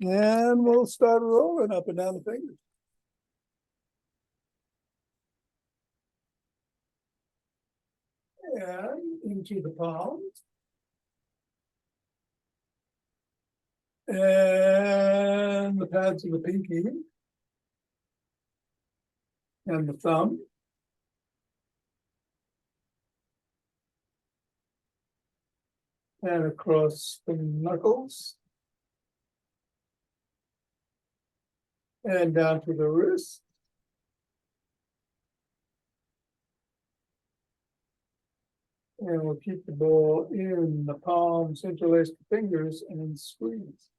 And we'll start rolling up and down the fingers. And into the palm. And the pads of the pinky. And the thumb. And across the knuckles. And down to the wrist. And we'll keep the ball in the palms, interlace the fingers, and then squeeze.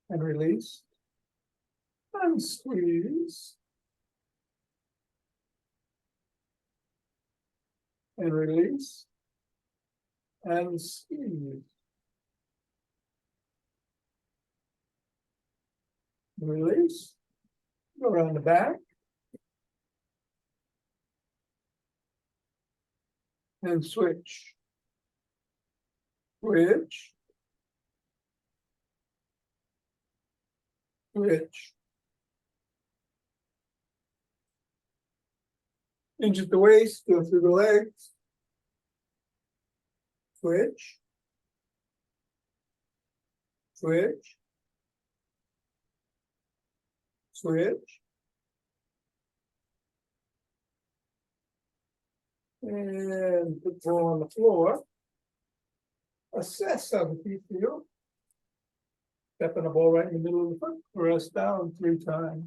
And release. And squeeze. And release. And squeeze. Release. Go around the back. And switch. Switch. Switch. Inch at the waist, go through the legs. Switch. Switch. Switch. And put the ball on the floor. Assess how the feet feel. Stepping the ball right in the middle of the foot. Press down 3 times.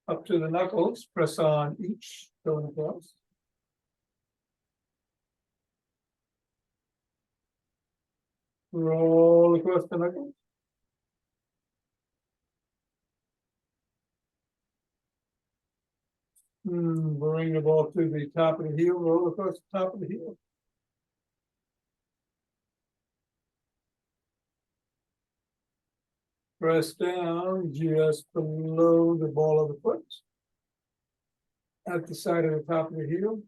Up to the knuckles, press on each, going across. Roll across the knuckles. Bring the ball to the top of the heel, roll across the top of the heel. Press down just below the ball of the foot. At the side of the top of the heel.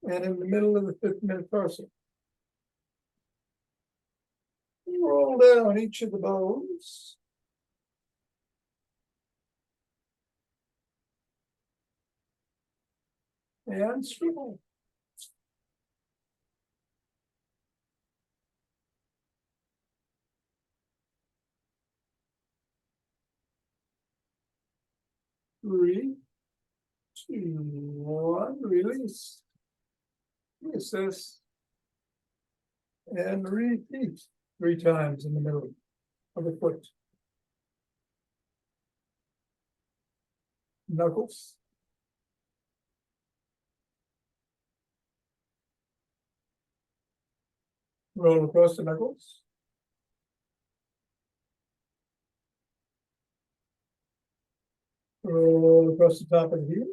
And in the middle of the 5th metatarsal. Roll down each of the bones. And swivel. Three, 2, 1, release. Reassess. And repeat 3 times in the middle of the foot. Knuckles. Roll across the knuckles. Roll across the top of the heel.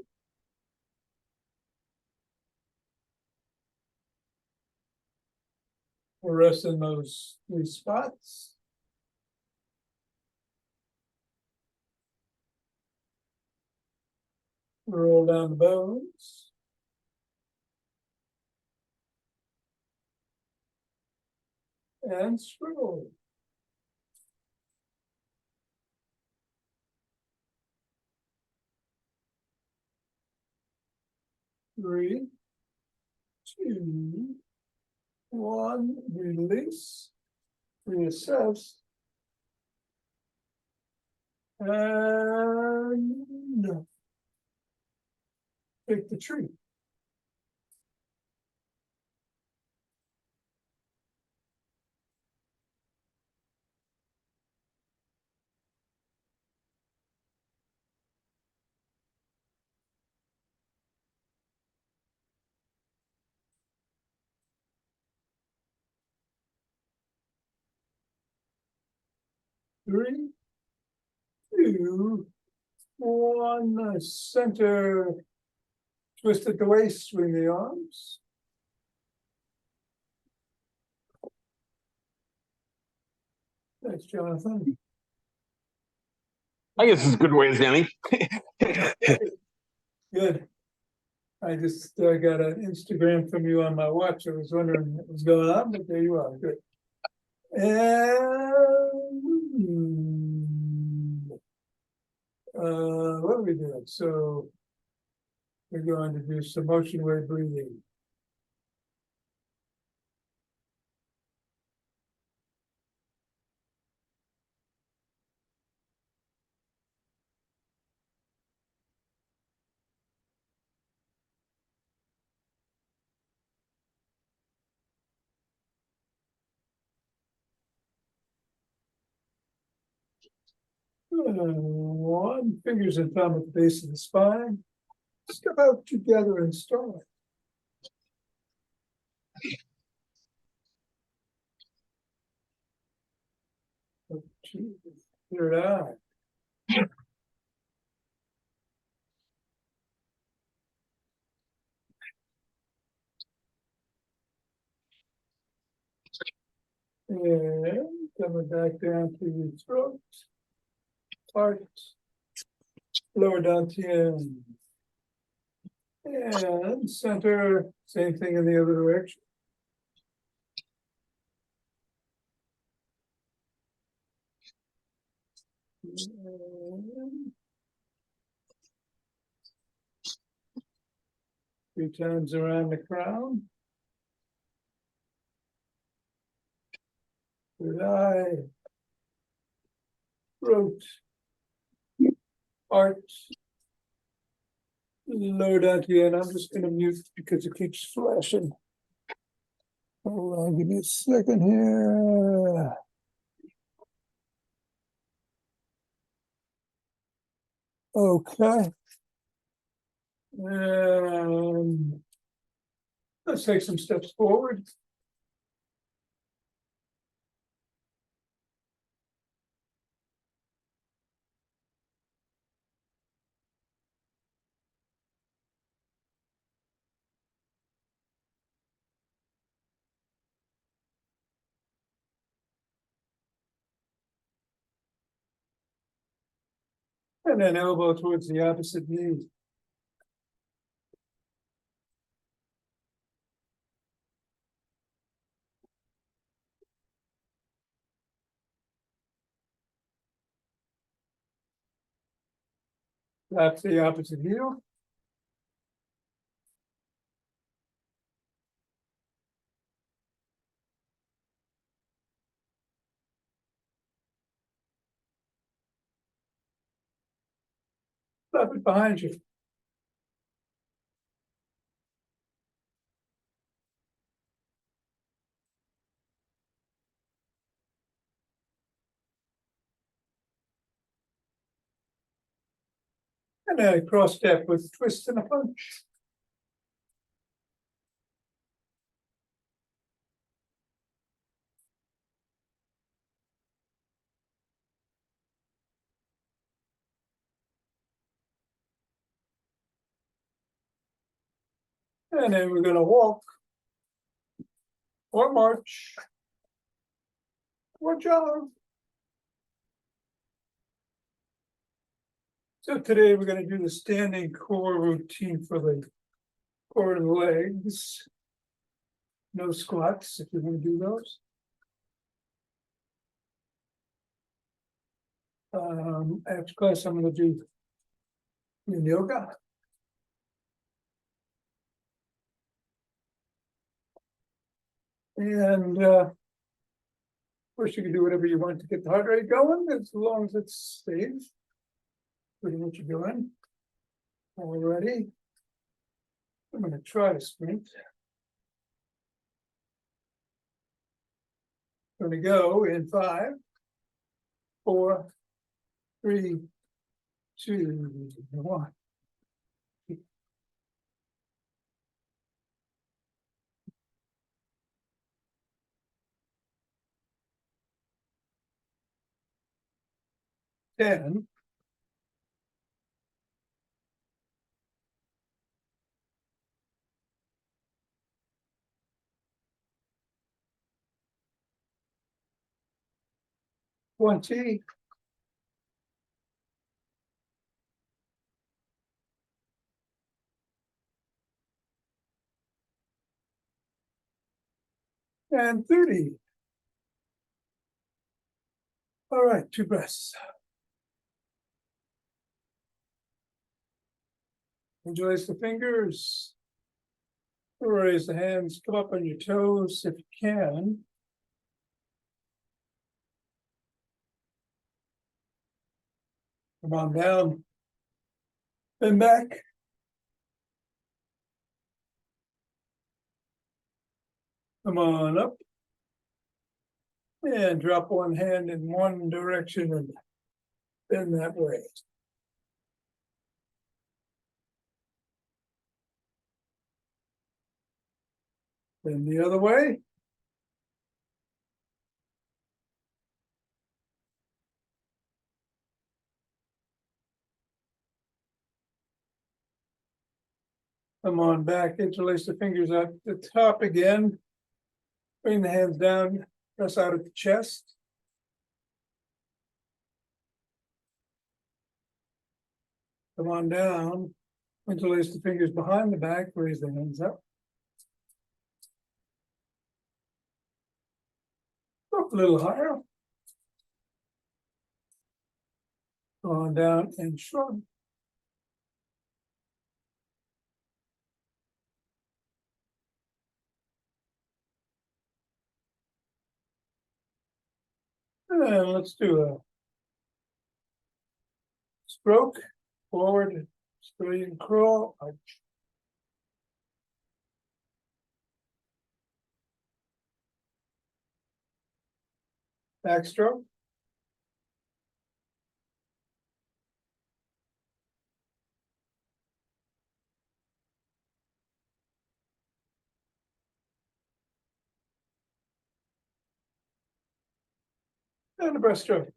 We'll rest in those 3 spots. Roll down the bones. And swivel. Three, 2, 1, release, reassess, and take the tree. Three, 2, 1, center, twist at the waist, swing the arms. Thanks, Jonathan. I guess it's a good way of Danny. Good. I just got an Instagram from you on my watch. I was wondering what was going on, but there you are. Good. And what are we doing? So we're going to do some motion wave breathing. One, fingers and thumb at the base of the spine. Step out together and start. Clear it out. And coming back down to your throat, heart, lower dantian. And center, same thing in the other direction. And 3 times around the crown. Third eye, throat, heart, lower dantian. I'm just going to mute because it keeps flashing. Hold on, give me a second here. Okay. Let's take some steps forward. And then elbow towards the opposite knee. That's the opposite heel. Flap it behind you. And then a cross step with twist and a punch. And then we're going to walk or march or jog. So today we're going to do the standing core routine for the core of the legs. No squats if you're going to do those. After class, I'm going to do yoga. And of course, you can do whatever you want to get the heart rate going, as long as it's safe. Pretty much you're doing. All ready? I'm going to try to sprint. Going to go in 5, 4, 3, 2, 1. Ten, 20, and 30. All right, 2 breaths. Interlace the fingers. Raise the hands, come up on your toes if you can. Come on down. And back. Come on up. And drop one hand in one direction and bend that way. Then the other way. Come on back, interlace the fingers at the top again. Bring the hands down, press out at the chest. Come on down, interlace the fingers behind the back, raise the hands up. Up a little higher. Come on down and shrug. And let's do a stroke, forward, straight and crawl, arch. Backstroke. And a breaststroke.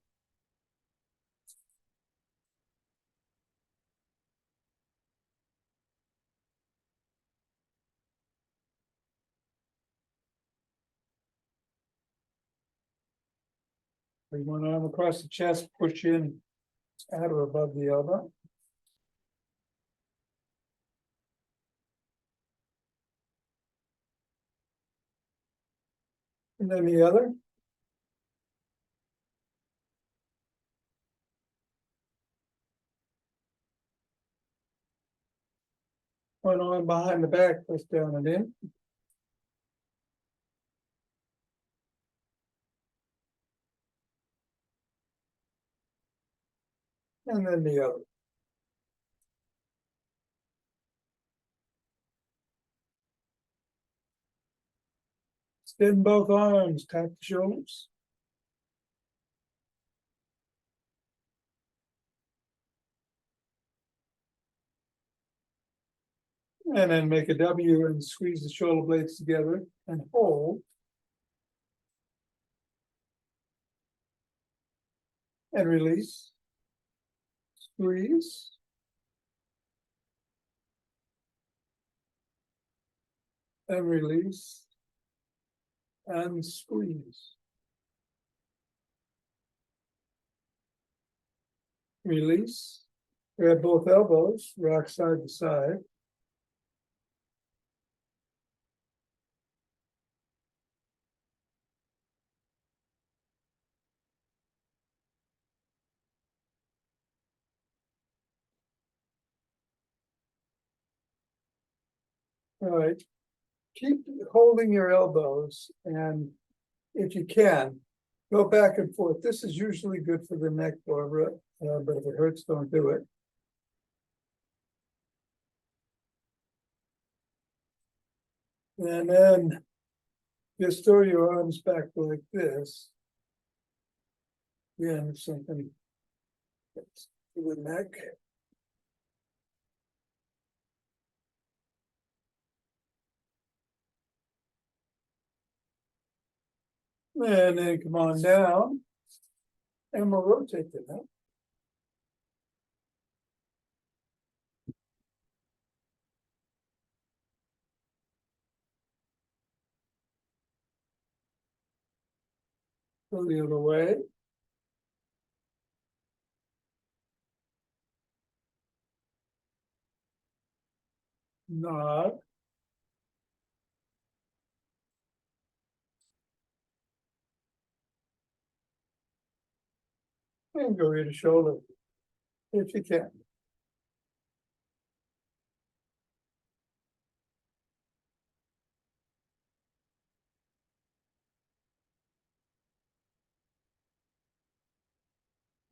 Bring one arm across the chest, push in at or above the elbow. And then the other. One arm behind the back, push down and in. And then the other. Extend both arms, tap the shoulders. And then make a W and squeeze the shoulder blades together and hold. And release. Squeeze. And release. And squeeze. Release. Grab both elbows, rock side to side. All right. Keep holding your elbows, and if you can, go back and forth. This is usually good for the neck, Barbara, but if it hurts, don't do it. And then just throw your arms back like this. Again, something that's for the neck. And then come on down. And we'll rotate the neck. Go the other way. Nod. And go to the shoulder, if you can.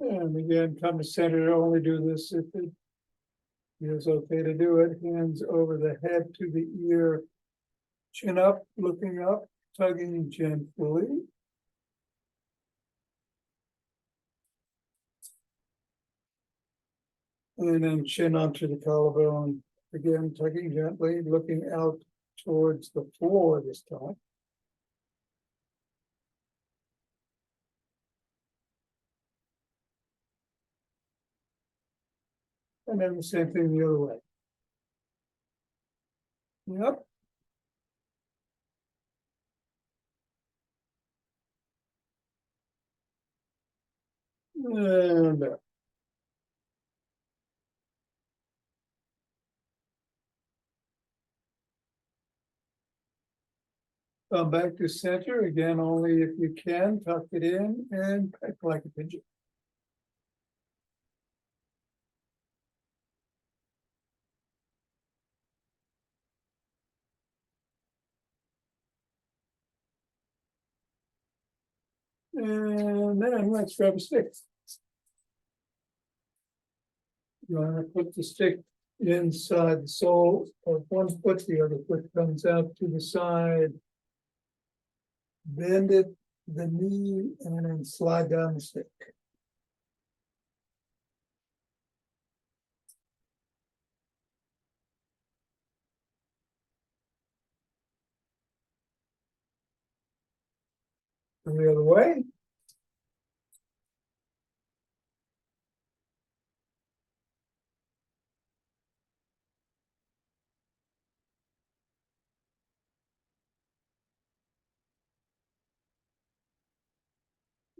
And again, come to center, only do this if it is okay to do it. Hands over the head to the ear. Chin up, looking up, tugging gently. And then chin onto the collarbone. Again, tugging gently, looking out towards the floor this time. And then the same thing the other way. Yep. And come back to center again, only if you can, tuck it in and peck like a pigeon. And then let's grab a stick. You want to put the stick inside the sole of one foot, the other foot comes out to the side. Bend it, the knee, and then slide down the stick. And the other way.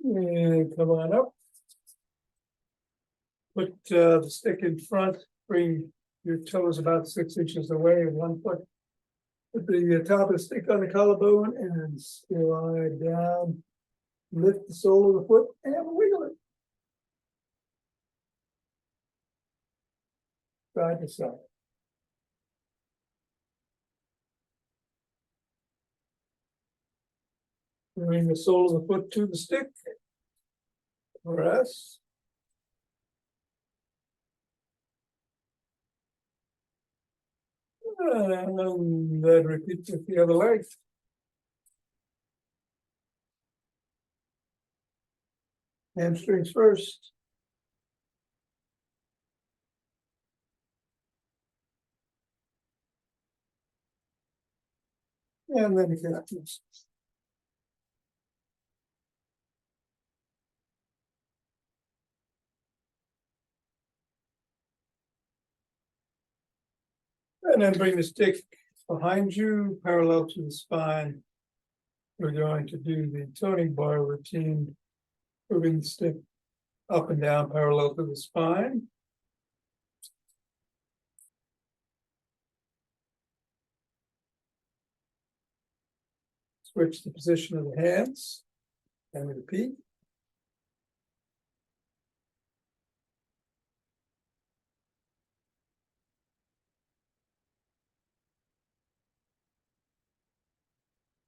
And come on up. Put the stick in front, bring your toes about 6 inches away in one foot. Put the top of the stick on the collarbone and slide down. Lift the sole of the foot and wiggle it. Side to side. Bring the sole of the foot to the stick. Press. And then repeat it the other leg. Hamstrings first. And then you get this. And then bring the stick behind you, parallel to the spine. We're going to do the toning bar routine, moving the stick up and down parallel to the spine. Switch the position of the hands and repeat.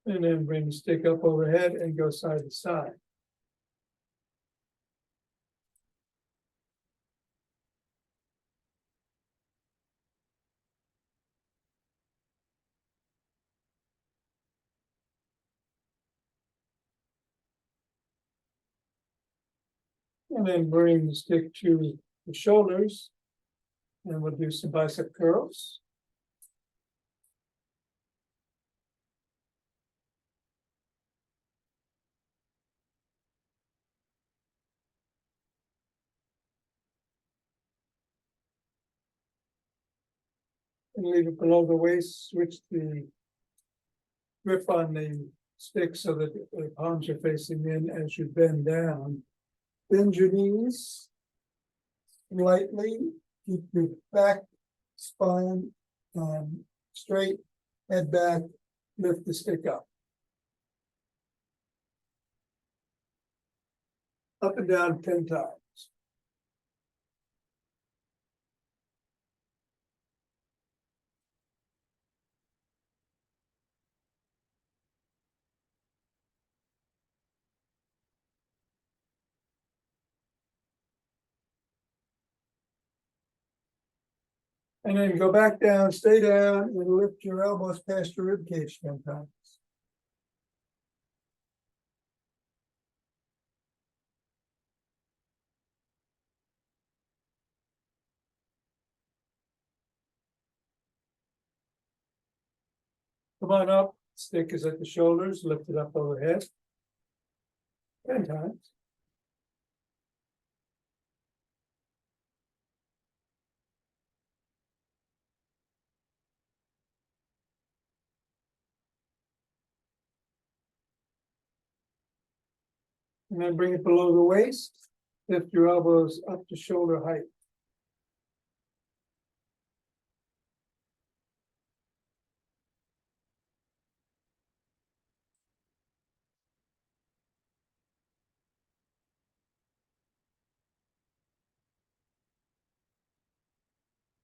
And then bring the stick up overhead and go side to side. And then bring the stick to the shoulders. And we'll do some bicep curls. And leave it below the waist, switch the grip on the stick so that the palms are facing in as you bend down. Bend your knees lightly, keep your back spine straight, head back, lift the stick up. Up and down 10 times. And then go back down, stay down, and lift your elbows past your rib cage 10 times. Come on up, stick is at the shoulders, lift it up overhead. 10 times. And then bring it below the waist, lift your elbows up to shoulder height.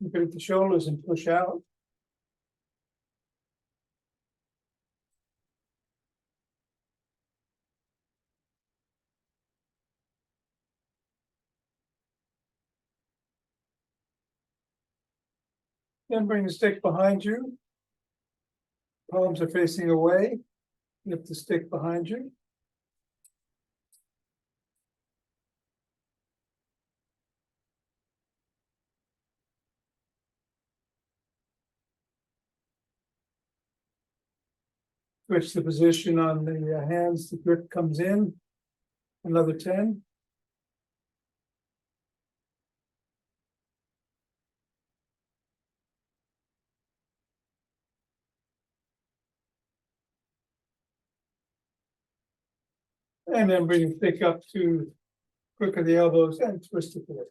You put the shoulders and push out. Then bring the stick behind you. Palms are facing away. Lift the stick behind you. Switch the position on the hands, the grip comes in. Another 10. And then bring the stick up to crook of the elbows and twist it forward.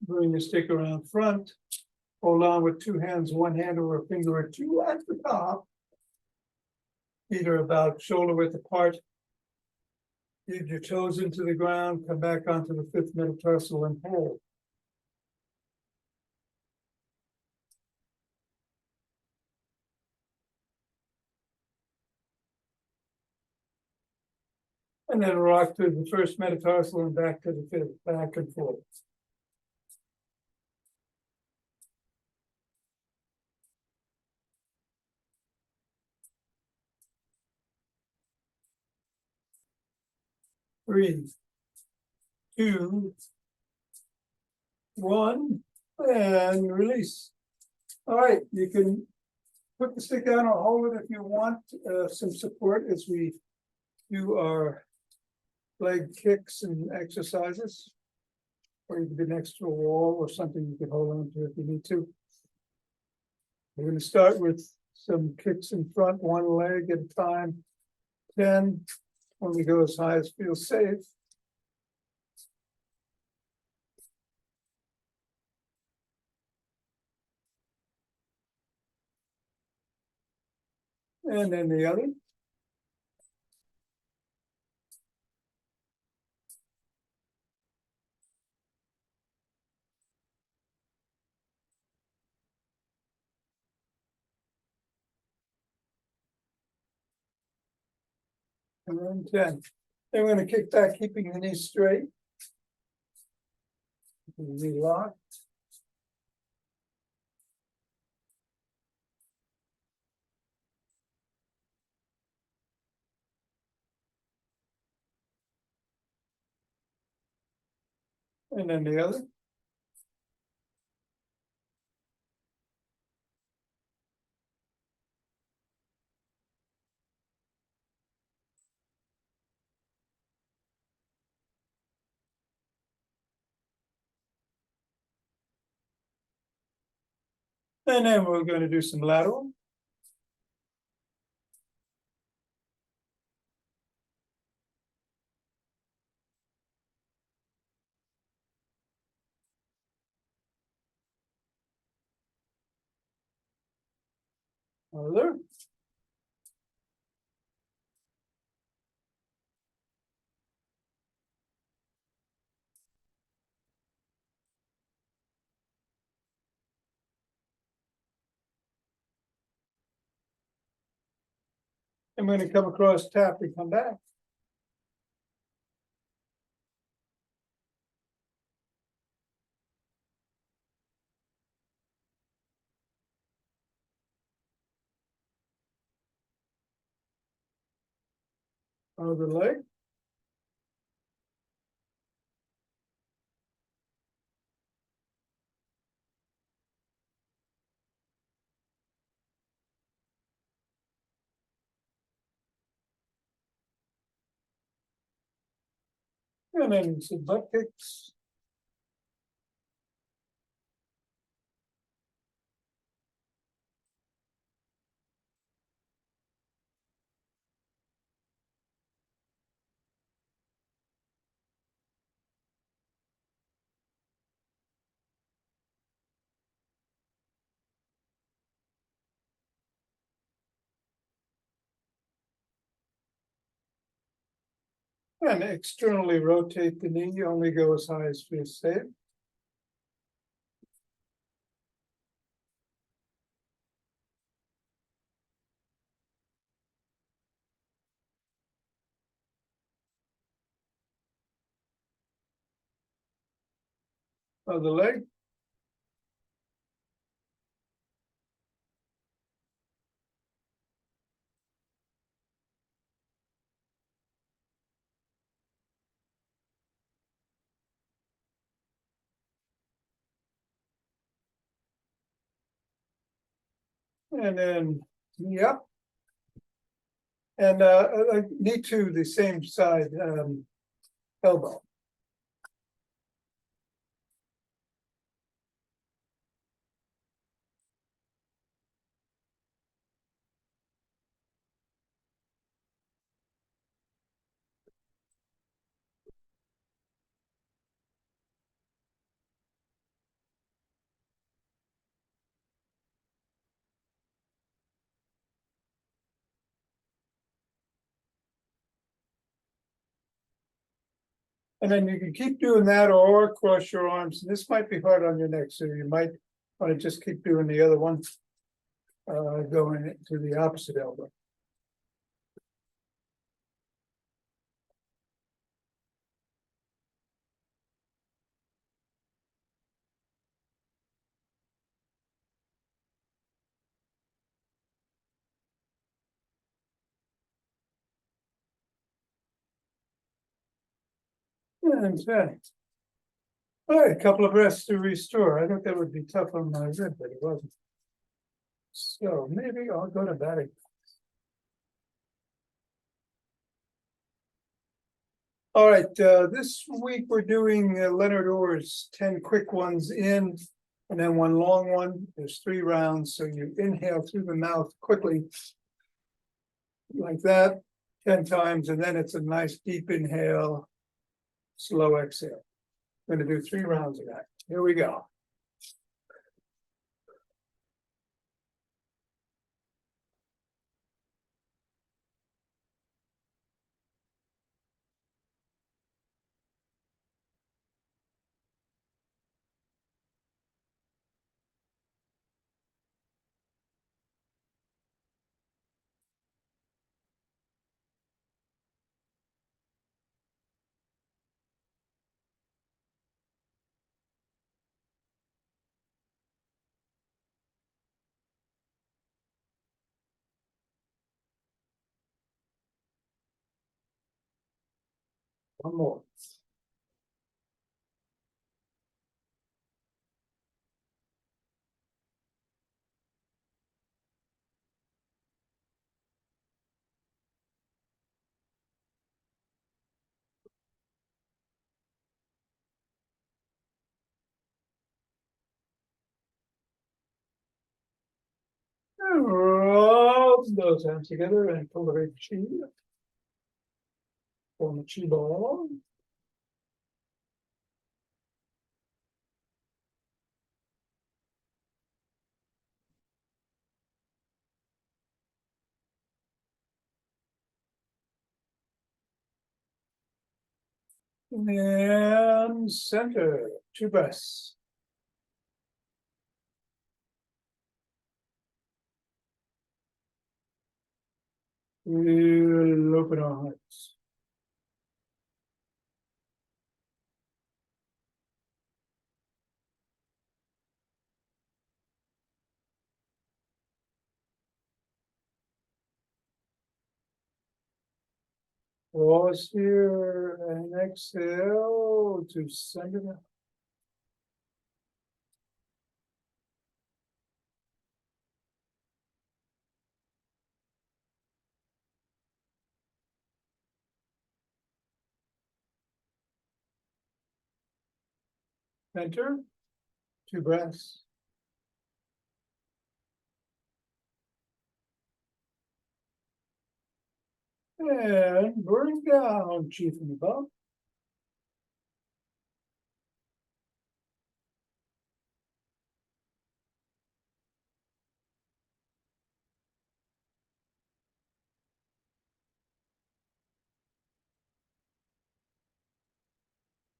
Bring the stick around front. Hold on with two hands, one hand or a finger or two at the top. Feet are about shoulder width apart. Lead your toes into the ground, come back onto the fifth metatarsal and hold. And then rock to the first metatarsal and back to the fifth, back and forth. Three, two, one, and release. All right, you can put the stick down or hold it if you want some support as we do our leg kicks and exercises. Or you can be next to a wall or something you can hold on to if you need to. We're going to start with some kicks in front, one leg at a time. 10, only go as high as feels safe. And then the other. And then 10. Then we're going to kick back, keeping the knees straight. Knee locked. And then the other. And then we're going to do some lateral. Other. I'm gonna come across, tap, and come back. Over the leg. And then some butt kicks. And externally rotate the knee, only go as high as feels safe. Other leg. And then, yep. And knee to the same side, elbow. And then you can keep doing that or cross your arms. And this might be hard on your neck, so you might want to just keep doing the other one. Going to the opposite elbow. And all right, a couple of breaths to restore. I thought that would be tough on my rib, but it wasn't. So maybe I'll go to that again. All right, this week we're doing Leonard Orr's 10 quick ones in, and then one long one. There's 3 rounds, so you inhale through the mouth quickly, like that, 10 times, and then it's a nice deep inhale, slow exhale. I'm gonna do 3 rounds of that. Here we go. One more. Roll those hands together and pull the big chi. Form a chi ball. And center, 2 breaths. We'll open our hearts. Pause here and exhale to send it out. Enter. 2 breaths. And bring down, chief and above.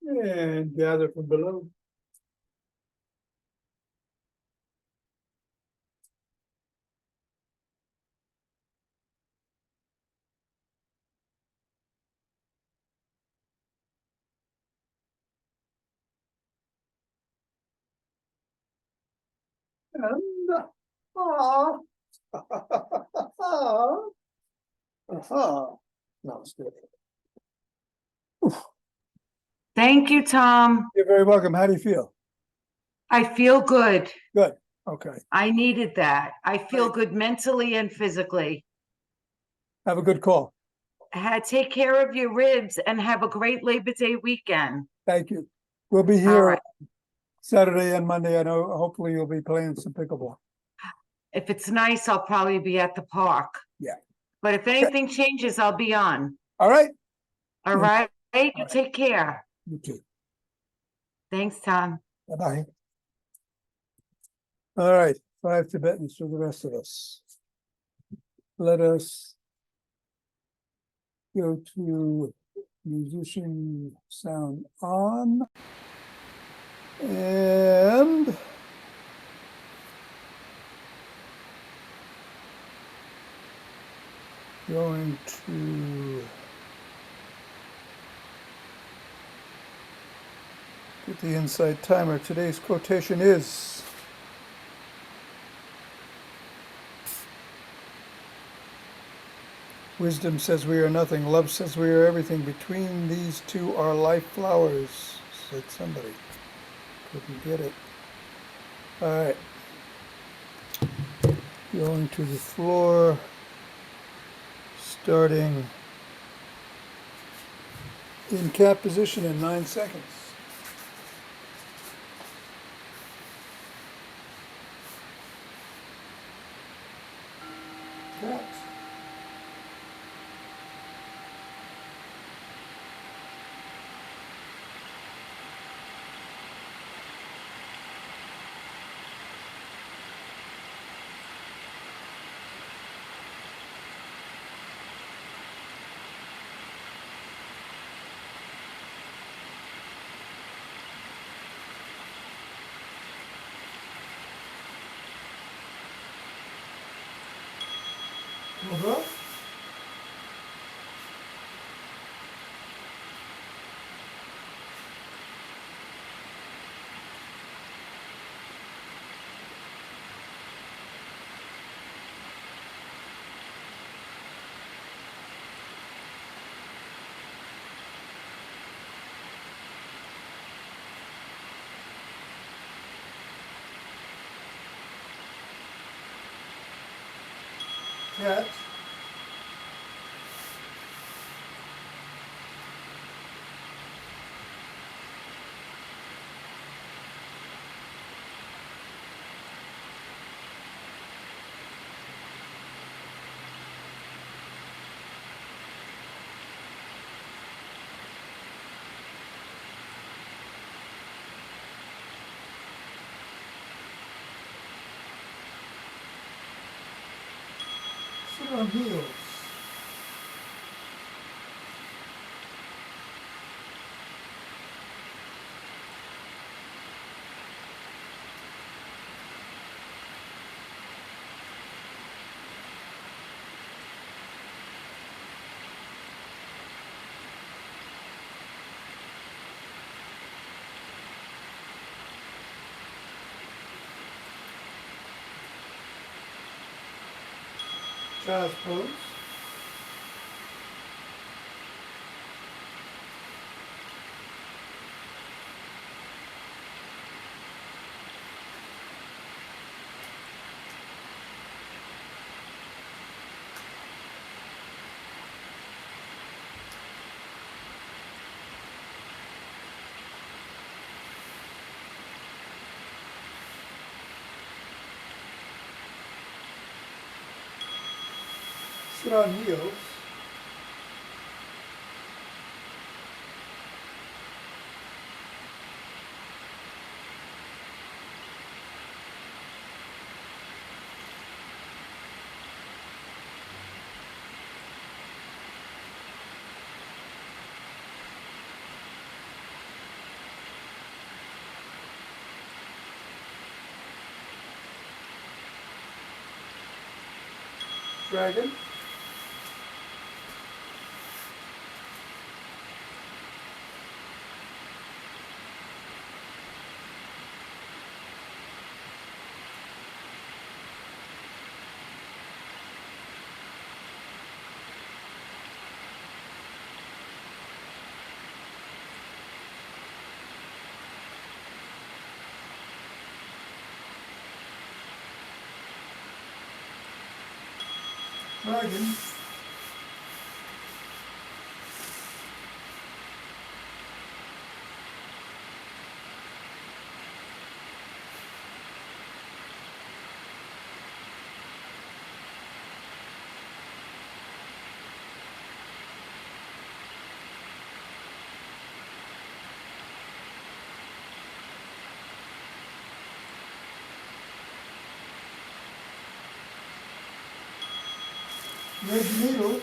And gather from below. And ah, no, it's good. Thank you, Tom. You're very welcome. How do you feel? I feel good. Good. Okay. I needed that. I feel Great. good mentally and physically. Have a good call. Take care of your ribs and have a great Labor Day weekend. Thank you. We'll be All here right. Saturday and Monday. I know. Hopefully, you'll be playing some pickleball. If it's nice, I'll probably be at the park. Yeah. But if anything changes, I'll be on. All right. All right. You right. take care. You too. Thanks, Tom. Bye-bye. All right. 5 Tibetans for the rest of us. Let us go to musician sound on. And going to put the inside timer. Today's quotation is wisdom says we are nothing, love says we are everything. Between these two are life flowers, said somebody. Couldn't get it. All right. Going to the floor. Starting in cat position in 9 seconds. Cat. Cobra. Cat. Sit on heels. Child's pose. Sit on heels. Dragon. Dragon. Red needle.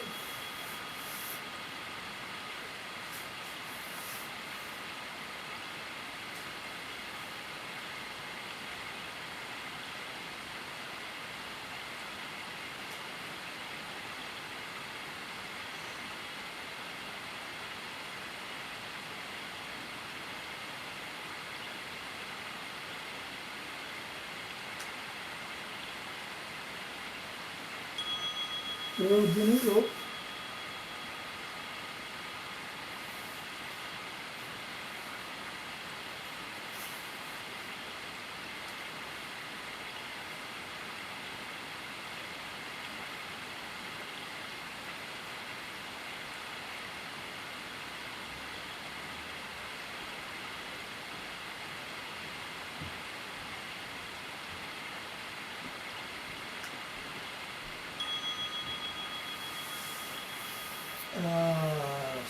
Red needle.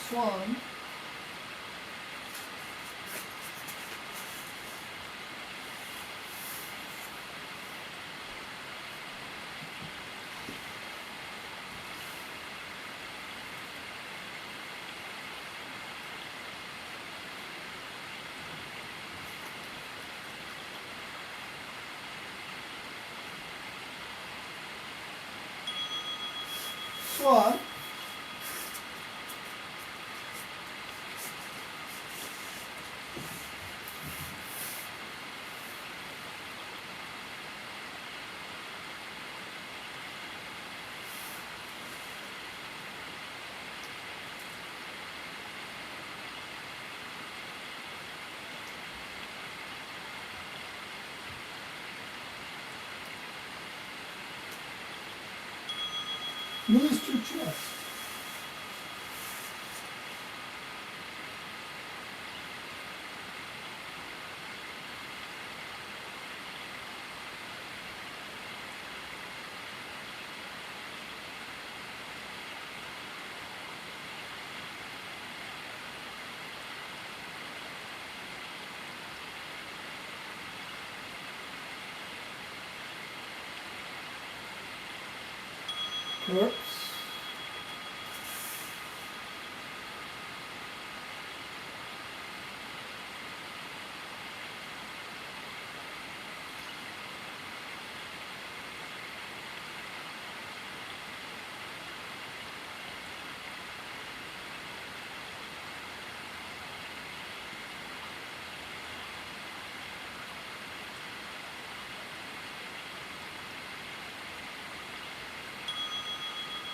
Swan. Swan. Knees to chest. Corpse.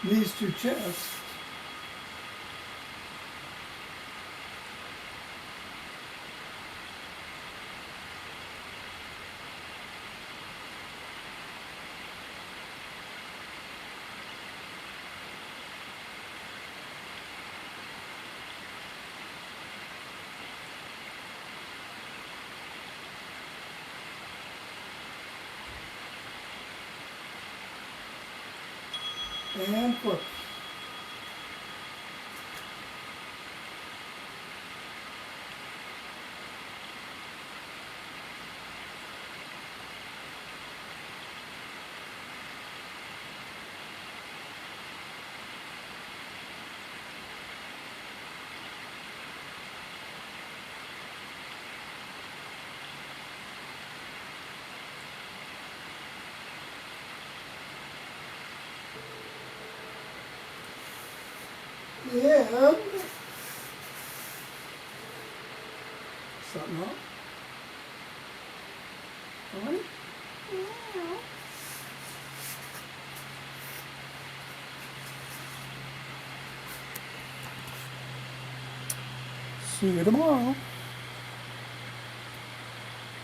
Knees to chest. And foot. Yeah. Something up? All right. See you tomorrow.